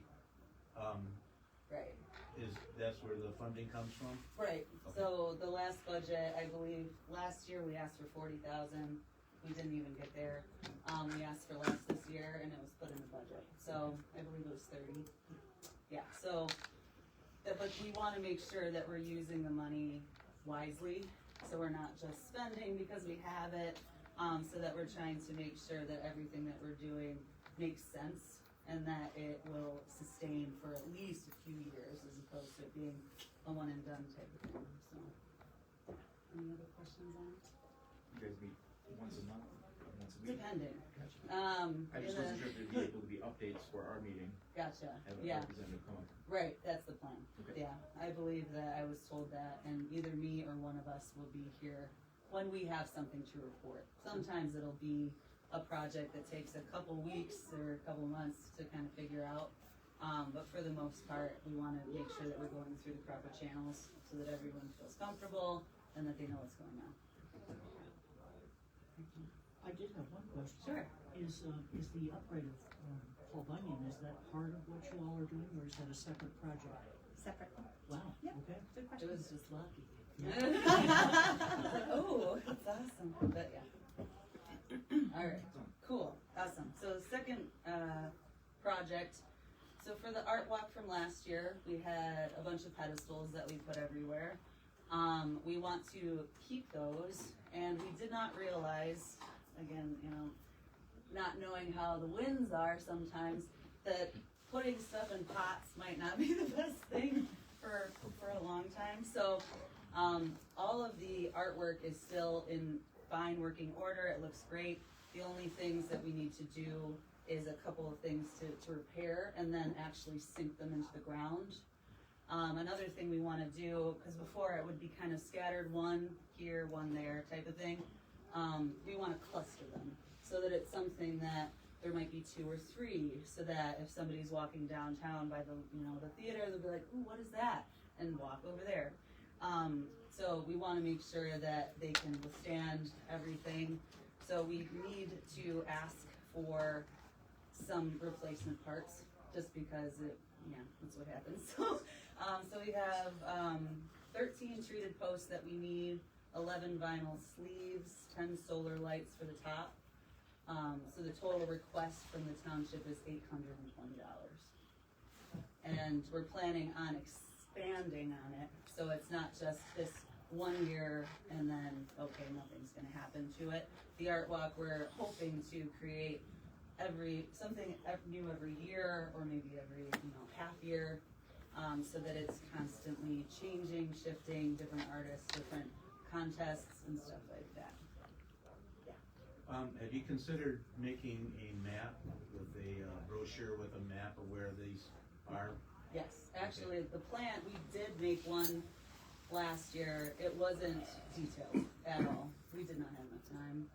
Right. that's where the funding comes from? Right, so the last budget, I believe, last year we asked for 40,000, we didn't even get there. We asked for less this year and it was put in the budget, so I believe it was 30. Yeah, so, but we wanna make sure that we're using the money wisely, so we're not just spending because we have it, so that we're trying to make sure that everything that we're doing makes sense and that it will sustain for at least a few years as opposed to it being a one and done type of thing, so. Any other questions on it? You guys meet once a month, once a week? Depending. Gotcha. in I just the- wasn't sure if there'd be able to be updates for our meeting, Gotcha, have a yeah, representative come up. right, that's the plan. Okay. Yeah, I believe that I was told that, and either me or one of us will be here when we have something to report. Sometimes it'll be a project that takes a couple weeks or a couple months to kind of figure out. But for the most part, we wanna make sure that we're going through the proper channels so that everyone feels comfortable and that they know what's going on. I did have one question. Sure. Is the upgrade of, Paul Bunyan, is that part of what you all are doing, or is that a separate project? Separate. Wow, Yep. okay. Good It question. was just lucky. Oh, that's awesome, but yeah. Alright, cool, awesome. So second, project, so for the art walk from last year, we had a bunch of pedestals that we put everywhere. We want to keep those, and we did not realize, again, you know, not knowing how the winds are sometimes, that putting stuff in pots might not be the best thing for a long time. So, all of the artwork is still in fine working order. It looks great. The only things that we need to do is a couple of things to repair and then actually sink them into the ground. Another thing we want to do, because before it would be kind of scattered, one here, one there type of thing. We want to cluster them so that it's something that there might be 2 or 3, so that if somebody's walking downtown by the theater, they'll be like, "Ooh, what is that?" and walk over there. So we want to make sure that they can withstand everything. So we need to ask for some replacement parts, just because that's what happens. So we have 13 treated posts that we need, 11 vinyl sleeves, 10 solar lights for the top. So the total request from the township is $820. And we're planning on expanding on it, so it's not just this 1 year and then, okay, nothing's gonna happen to it. The art walk, we're hoping to create something new every year, or maybe every, half year, so that it's constantly changing, shifting, different artists, different contests and stuff like that. Have you considered making a map with a brochure with a map of where these are? Yes, actually, the plan, we did make one last year. It wasn't detailed at all. We did not have enough time.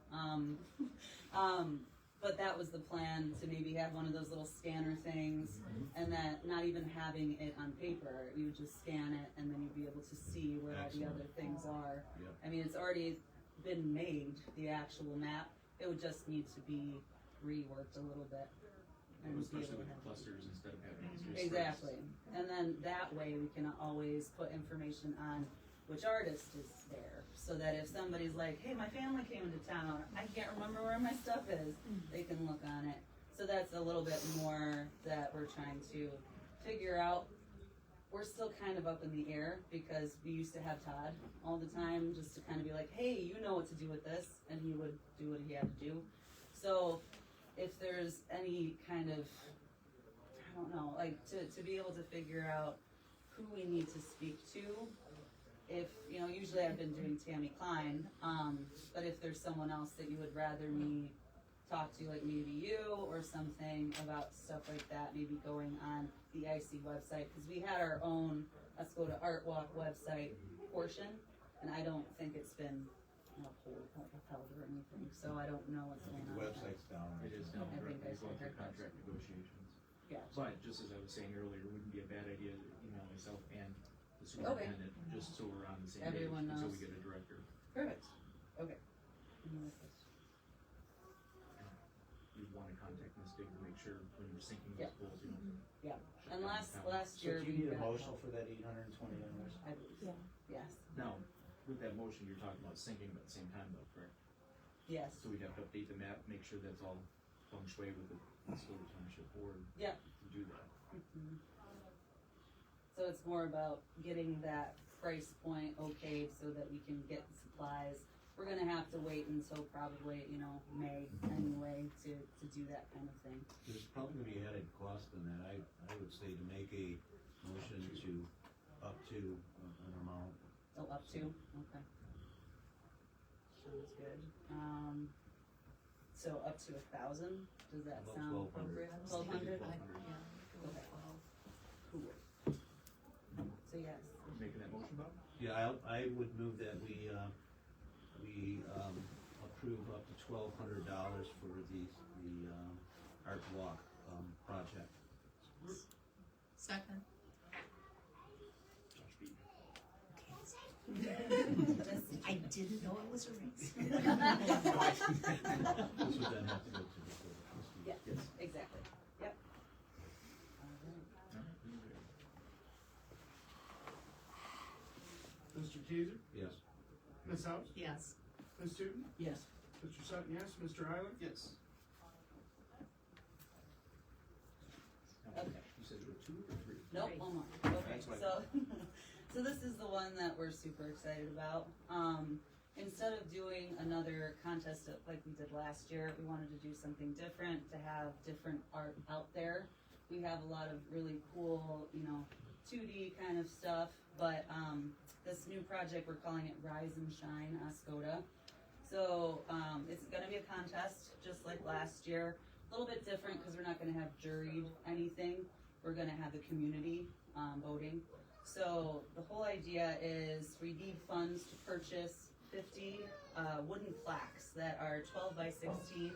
But that was the plan, to maybe have one of those little scanner things, and that not even having it on paper, you would just scan it and then you'd be able to see where all the other things are. Yep. I mean, it's already been made, the actual map. It would just need to be reworked a little bit. And be Especially able to with have- clusters instead of having these spreads. Exactly, and then that way we can always put information on which artist is there, so that if somebody's like, "Hey, my family came into town, I can't remember where my stuff is," they can look on it. So that's a little bit more that we're trying to figure out. we're still kind of up in the air because we used to have Todd all the time just to kind of be like, hey, you know what to do with this, and he would do what he had to do. So if there's any kind of, I don't know, like to be able to figure out who we need to speak to, if, you know, usually I've been doing Tammy Klein, but if there's someone else that you would rather me talk to, like maybe you or something about stuff like that, maybe going on the EIC website, because we had our own Let's Go to Art Walk website portion, and I don't think it's been upheld or anything, so I don't know what's going on. The website's down. It is down, I think correct, I going said through that. contract negotiations. Yeah. But just as I was saying earlier, it wouldn't be a bad idea to email myself and the superintendent, just so we're on the same page, Everyone until knows. we get a director. Perfect. Okay. You'd wanna contact Ms. Diggs to make sure when you're syncing Yeah. those goals, you know. Yeah. shut And down last the last So year do you need we a got motion for that $820? I believe. Yes. Now, with that motion, you're talking about syncing them at the same time though, correct? Yes. So we'd have to update the map, make sure that's all feng shui with the Stoughton Township Board Yep. to do that. Mhm. So it's more about getting that price point okayed so that we can get the supplies. We're gonna have to wait until probably, you know, May anyway to do that kind of thing. There's probably gonna be added cost in that. I would say to make a motion to up to an amount. Oh, up to, okay. Sounds good. So up to 1,000, does that About sound 1,200. appropriate? 1,200? Yeah. Okay. Cool. So yes, Making that motion, Bob? Yeah, I would move that we approve up to $1,200 for the Art Walk, project. Second. Josh beat I didn't know it was a race. This would then have to go to the board. yeah, exactly, yep. Alright. Mr. Teaser, Yes. Ms. House, Yes. Ms. Tooten, Yes. Mr. Sutton, yes, Mr. Isler? Yes. Okay. You said you were 2 or 3? Nope, Great. one more. Okay, That's what I so, so this is the one that we're super excited about. Instead of doing another contest like we did last year, we wanted to do something different, to have different art out there. We have a lot of really cool, you know, 2D kind of stuff, but this new project, we're calling it Rise and Shine Ascoda. So it's gonna be a contest, just like last year. A little bit different because we're not gonna have juried anything. We're gonna have the community voting. So the whole idea is we need funds to purchase 50 wooden plaques that are 12 by 16,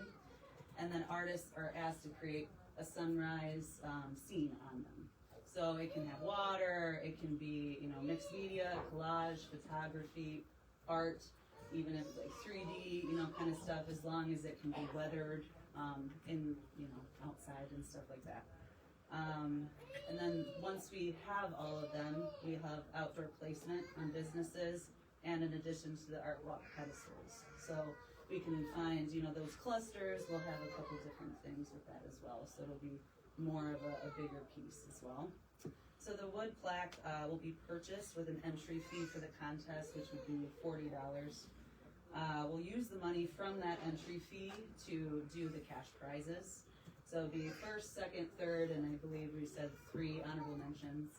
and then artists are asked to create a sunrise scene on them. So it can have water, it can be, you know, mixed media, collage, photography, art, even if like 3D, you know, kind of stuff, as long as it can be weathered in, you know, outside and stuff like that. And then once we have all of them, we have outdoor placement on businesses, and in addition to the art walk pedestals. So we can find, you know, those clusters, we'll have a couple different things with that as well, so it'll be more of a bigger piece as well. So the wood plaque will be purchased with an entry fee for the contest, which would be $40. We'll use the money from that entry fee to do the cash prizes. So it'll be first, second, third, and I believe we said 3 honorable mentions.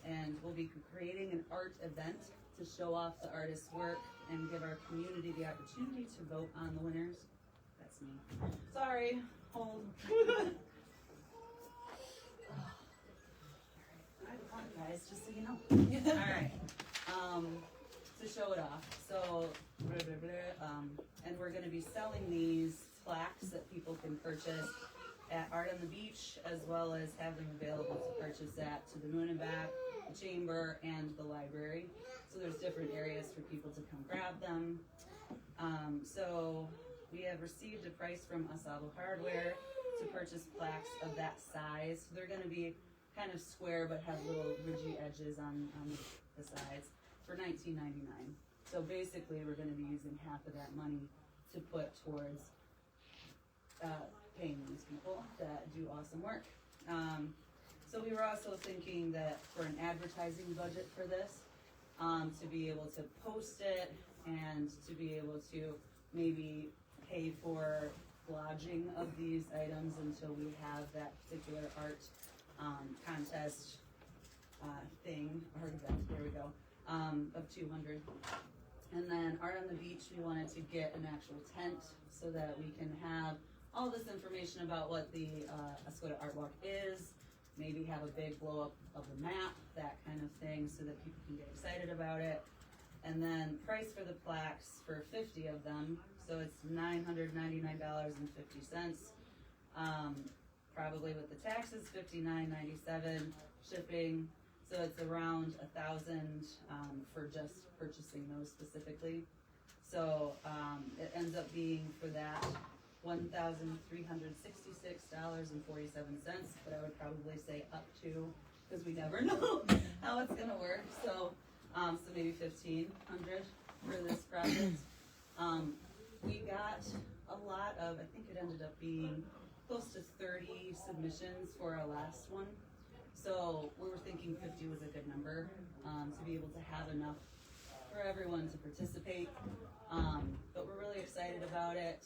And we'll be creating an art event to show off the artist's work and give our community the opportunity to vote on the winners. That's me. Sorry, hold. I have fun, guys, just so you know. Alright, to show it off. So, and we're gonna be selling these plaques that people can purchase at Art on the Beach, as well as have them available to purchase to the Moon and Back, the Chamber, and the library. So there's different areas for people to come grab them. So we have received a price from Asabo Hardware to purchase plaques of that size. They're gonna be kind of square but have little ridgy edges on the sides for $19.99. So basically we're gonna be using half of that money to put towards paying these people that do awesome work. So we were also thinking that for an advertising budget for this, to be able to post it and to be able to maybe pay for lodging of these items until we have that particular art, contest, thing, art event, there we go, of 200. And then Art on the Beach, we wanted to get an actual tent so that we can have all this information about what the Escoda Art Walk is, maybe have a big blow up of the map, that kind of thing, so that people can get excited about it. And then price for the plaques for 50 of them, so it's $999.50. Probably with the taxes, $59.97, shipping, so it's around $1,000 for just purchasing those specifically. So it ends up being for that $1,366.47, but I would probably say up to, because we never know how it's gonna work. So maybe $1,500 for this project. We got a lot of, I think it ended up being close to 30 submissions for our last one. So we were thinking 50 was a good number, to be able to have enough for everyone to participate. But we're really excited about it.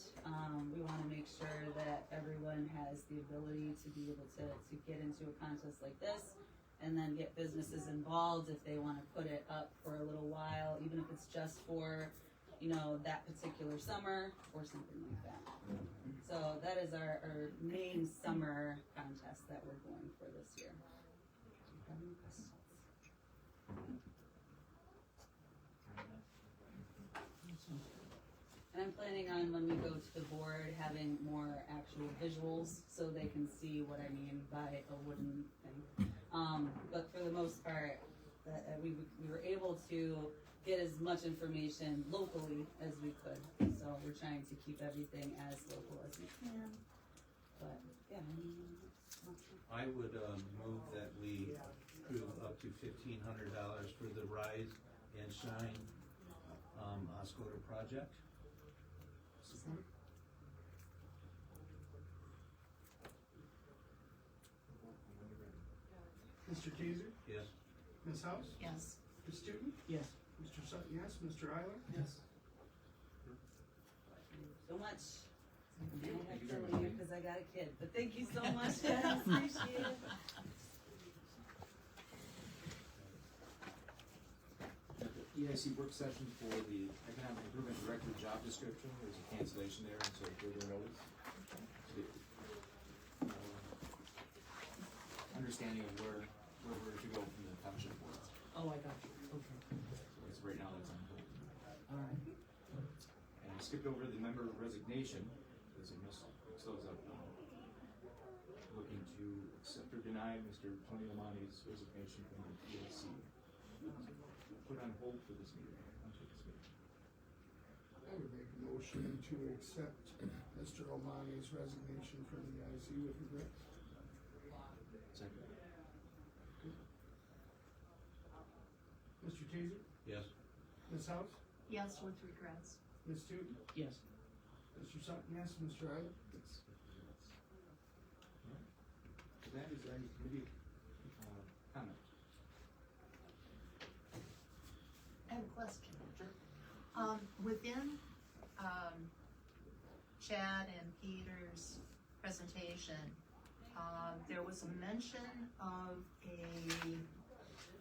We want to make sure that everyone has the ability to be able to get into a contest like this, and then get businesses involved if they want to put it up for a little while, even if it's just for, you know, that particular summer or something like that. So that is our main summer contest that we're going for this year. Do you have any questions? And I'm planning on, when we go to the board, having more actual visuals so they can see what I mean by a wooden thing. But for the most part, we were able to get as much information locally as we could. So we're trying to keep everything as local as we can. But yeah. I would move that we approve up to $1,500 for the Rise and Shine Oscoda project. Mr. Teaser? Yes. Ms. House? Yes. Ms. Stewart? Yes. Mr. Sutton, yes. Mr. Eiler? Yes. So much. I have to leave because I got a kid, but thank you so much, guys. Appreciate it. EIC work session for the Economic Improvement Director job description, there's a cancellation there until further notice. Understanding of where we're to go from the township board. Oh, I got you, okay. So it's right now that's on hold. All right. And I skipped over the member resignation, because I missed those up. Looking to accept or deny Mr. Tony Lamani's resignation from the EIC. Put on hold for this meeting. I would make a motion to accept Mr. Omani's resignation from the EIC with regret. Second. Mr. Teaser? Yes. Ms. House? Yes, with regrets. Ms. Stewart? Yes. Mr. Sutton, yes. Mr. Eiler? Yes. So that is any committee comment. I have a question. Within, Chad and Peter's presentation, there was a mention of a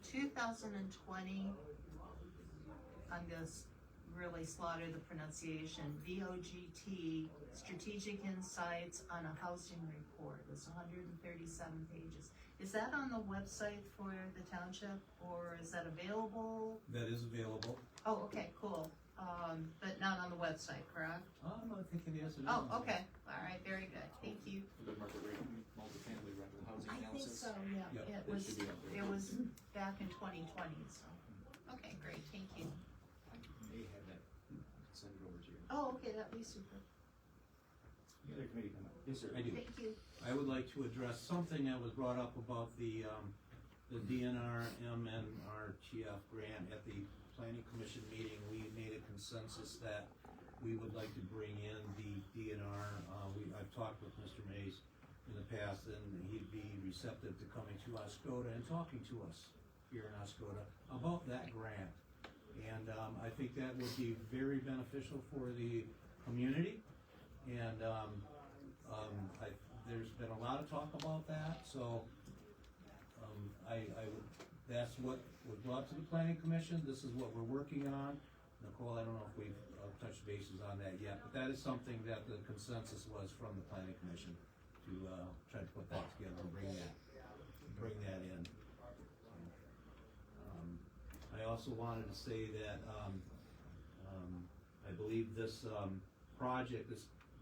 2020, I'm gonna really slaughter the pronunciation, VOGT, Strategic Insights on a Housing Report. It was 137 pages. Is that on the website for the township, or is that available? That is available. Oh, okay, cool. But not on the website, correct? I think it is. Oh, okay. All right, very good. Thank you. The market rate multifamily rental housing I think analysis. so, yeah. Yep, It that was, should be up there. it was back in 2020, so. Okay, great, thank you. I may have that. I can send it over to you. Oh, okay, that'd be super. Any other committee comment? Yes, sir. I do. Thank you. I would like to address something that was brought up about the DNR MNRTF grant at the planning commission meeting. We made a consensus that we would like to bring in the DNR. I've talked with Mr. Mays, in the past, then he'd be receptive to coming to Oscoda and talking to us here in Oscoda about that grant. And, I think that would be very beneficial for the community. And, there's been a lot of talk about that, so, that's what was brought to the planning commission. This is what we're working on. Nicole, I don't know if we've touched bases on that yet, but that is something that the consensus was from the planning commission to, try to put that together and bring that in. I also wanted to say that, I believe this, project,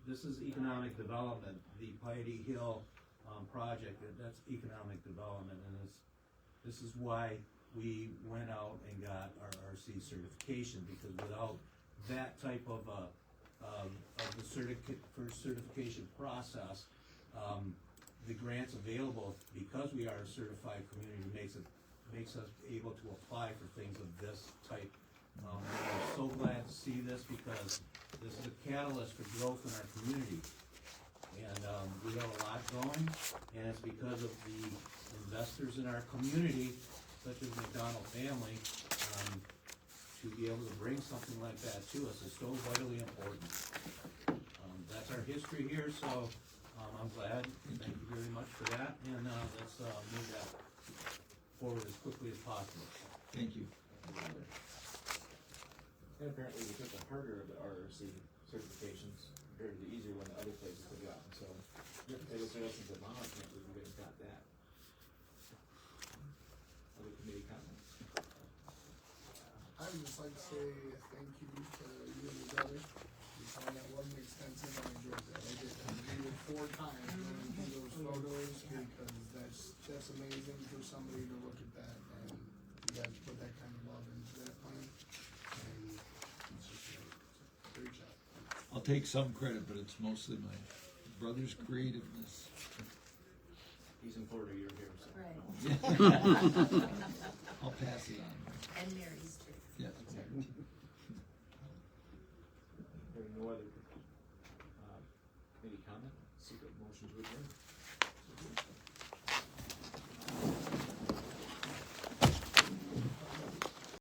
this is economic development, the Piety Hill, project, that's economic development, and this is why we went out and got our RC certification, because without that type of the certification process, the grants available, because we are a certified community, makes us able to apply for things of this type. We're so glad to see this, because this is a catalyst for growth in our community. And, we have a lot going, and it's because of the investors in our community, such as McDonald family, to be able to bring something like that to us is so vitally important. That's our history here, so, I'm glad, thank you very much for that, and, let's, move that forward as quickly as possible. Thank you. And apparently we took the harder of the RRC certifications compared to the easier one that other places have gotten, so. I guess that's in Vermont, I can't believe we guys got that. Other committee comments? I would just like to say thank you to you and your brother. You found that wasn't extensive, I enjoyed that. I did, I read it 4 times going through those photos, because that's amazing for somebody to look at that, and you guys put that kind of love into that plan. And it's just great job. I'll take some credit, but it's mostly my brother's creativeness. He's in Florida, you're here, so. Right. I'll pass it on. And Mary's too. Yes. Hearing no other, committee comment, seek a motion to adjourn.